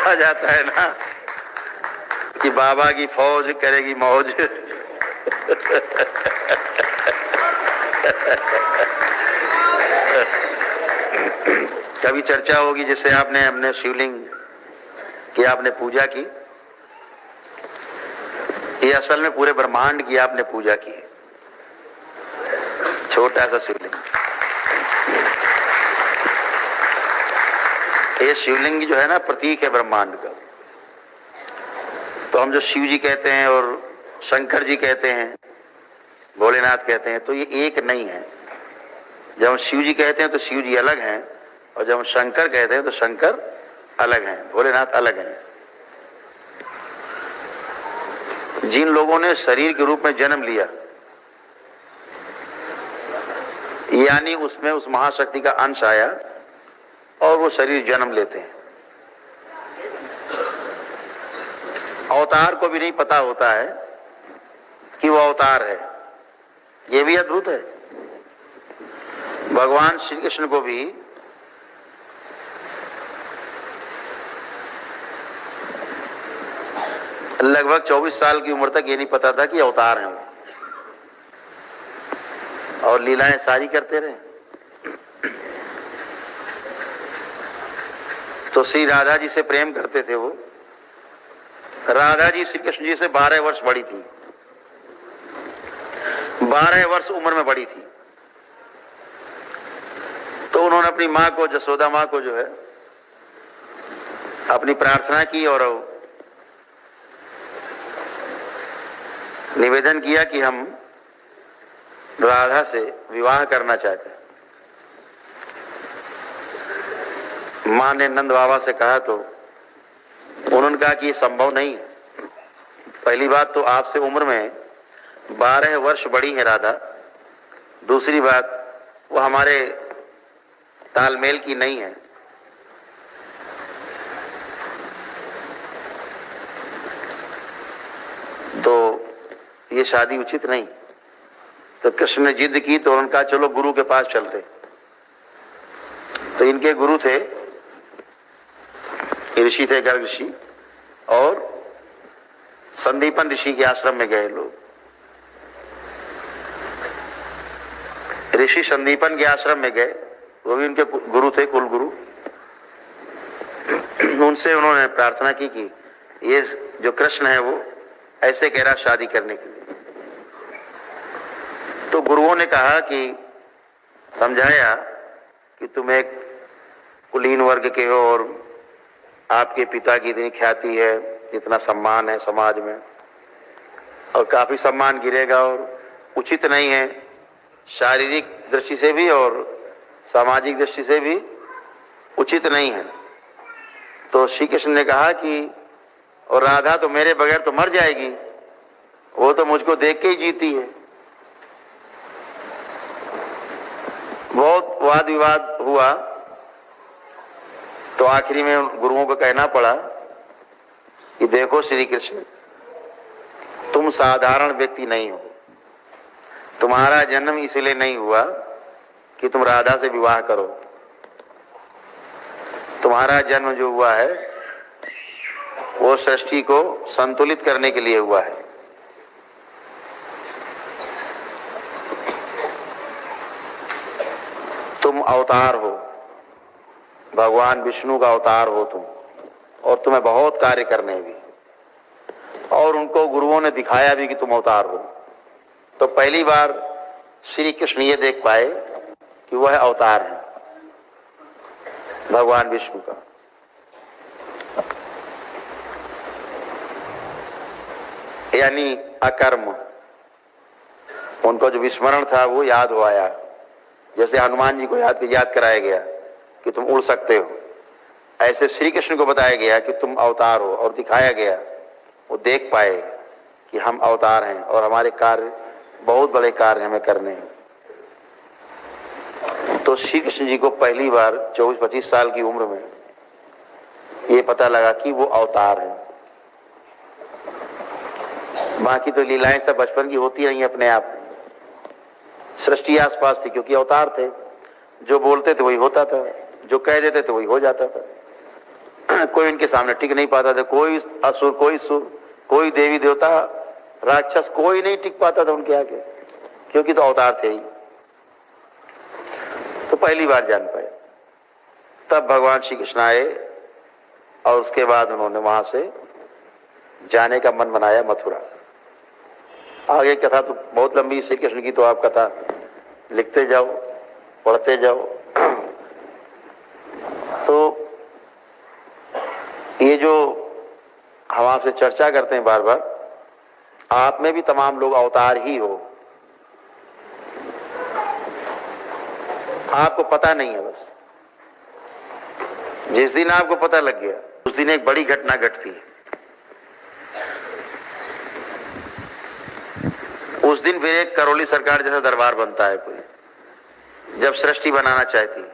कहा जाता है ना कि बाबा की फौज करेगी मौज। कभी चर्चा होगी जैसे आपने हमने शिवलिंग की आपने पूजा की, ये असल में पूरे ब्रह्मांड की आपने पूजा की है। छोटा सा शिवलिंग, ये शिवलिंग जो है ना प्रतीक है ब्रह्मांड का। तो हम जो शिव जी कहते हैं और शंकर जी कहते हैं, भोलेनाथ कहते हैं, तो ये एक नहीं है। जब हम शिव जी कहते हैं तो शिव जी अलग हैं, और जब हम शंकर कहते हैं तो शंकर अलग हैं, भोलेनाथ अलग हैं। जिन लोगों ने शरीर के रूप में जन्म लिया, यानी उसमें उस महाशक्ति का अंश आया और वो शरीर जन्म लेते हैं। अवतार को भी नहीं पता होता है कि वो अवतार है, ये भी अद्भुत है। भगवान श्री कृष्ण को भी लगभग 24 साल की उम्र तक ये नहीं पता था कि अवतार हैं वो, और लीलाएं सारी करते रहे। तो श्री राधा जी से प्रेम करते थे वो। राधा जी श्री कृष्ण जी से 12 वर्ष बड़ी थी, 12 वर्ष उम्र में बड़ी थी। तो उन्होंने अपनी माँ को, जसोदा माँ को जो है, अपनी प्रार्थना की और निवेदन किया कि हम राधा से विवाह करना चाहते हैं। माँ ने नंद बाबा से कहा तो उन्होंने कहा कि ये संभव नहीं है। पहली बात तो आपसे उम्र में 12 वर्ष बड़ी है राधा, दूसरी बात वो हमारे तालमेल की नहीं है। तो ये शादी उचित नहीं। तो कृष्ण ने जिद की तो उन्होंने कहा चलो गुरु के पास चलते। तो इनके गुरु थे, ऋषि थे, गर्ग ऋषि, और संदीपन ऋषि के आश्रम में गए लोग। ऋषि संदीपन के आश्रम में गए, वो भी उनके गुरु थे, कुल गुरु। उनसे उन्होंने प्रार्थना की कि ये जो कृष्ण है वो ऐसे कह रहा शादी करने के लिए। तो गुरुओं ने कहा कि समझाया कि तुम एक कुलीन वर्ग के हो और आपके पिता की इतनी ख्याति है, इतना सम्मान है समाज में, और काफी सम्मान गिरेगा और उचित नहीं है, शारीरिक दृष्टि से भी और सामाजिक दृष्टि से भी उचित नहीं है। तो श्री कृष्ण ने कहा कि और राधा तो मेरे बगैर तो मर जाएगी, वो तो मुझको देख के ही जीती है। बहुत वाद विवाद हुआ, तो आखिरी में गुरुओं को कहना पड़ा कि देखो श्री कृष्ण, तुम साधारण व्यक्ति नहीं हो। तुम्हारा जन्म इसलिए नहीं हुआ कि तुम राधा से विवाह करो। तुम्हारा जन्म जो हुआ है वो सृष्टि को संतुलित करने के लिए हुआ है। तुम अवतार हो, भगवान विष्णु का अवतार हो तुम, और तुम्हें बहुत कार्य करने भी, और उनको गुरुओं ने दिखाया भी कि तुम अवतार हो। तो पहली बार श्री कृष्ण ये देख पाए कि वह अवतार है भगवान विष्णु का। यानी अकर्म, उनको जो विस्मरण था वो याद हो आया। जैसे हनुमान जी को याद कराया गया कि तुम उड़ सकते हो, ऐसे श्री कृष्ण को बताया गया कि तुम अवतार हो, और दिखाया गया, वो देख पाए कि हम अवतार हैं और हमारे कार्य बहुत बड़े कार्य हमें करने हैं। तो श्री कृष्ण जी को पहली बार 24-25 साल की उम्र में ये पता लगा कि वो अवतार है। बाकी तो लीलाएं सब बचपन की होती रही अपने आप, सृष्टि आसपास थी क्योंकि अवतार थे। जो बोलते थे वही होता था, जो कह देते थे वही हो जाता था। कोई इनके सामने टिक नहीं पाता था, कोई असुर, कोई सुर, कोई देवी देवता, राक्षस, कोई नहीं टिक पाता था उनके आगे, क्योंकि तो अवतार थे ही। तो पहली बार जान पाए। तब भगवान श्री कृष्ण आए और उसके बाद उन्होंने वहां से जाने का मन बनाया मथुरा। आगे कथा तो बहुत लंबी, श्री कृष्ण की तो आप कथा लिखते जाओ, पढ़ते जाओ। तो ये जो हम आपसे चर्चा करते हैं बार बार, आप में भी तमाम लोग अवतार ही हो, आपको पता नहीं है। बस जिस दिन आपको पता लग गया उस दिन एक बड़ी घटना घटती है। उस दिन फिर एक करौली सरकार जैसा दरबार बनता है कोई, जब सृष्टि बनाना चाहती है।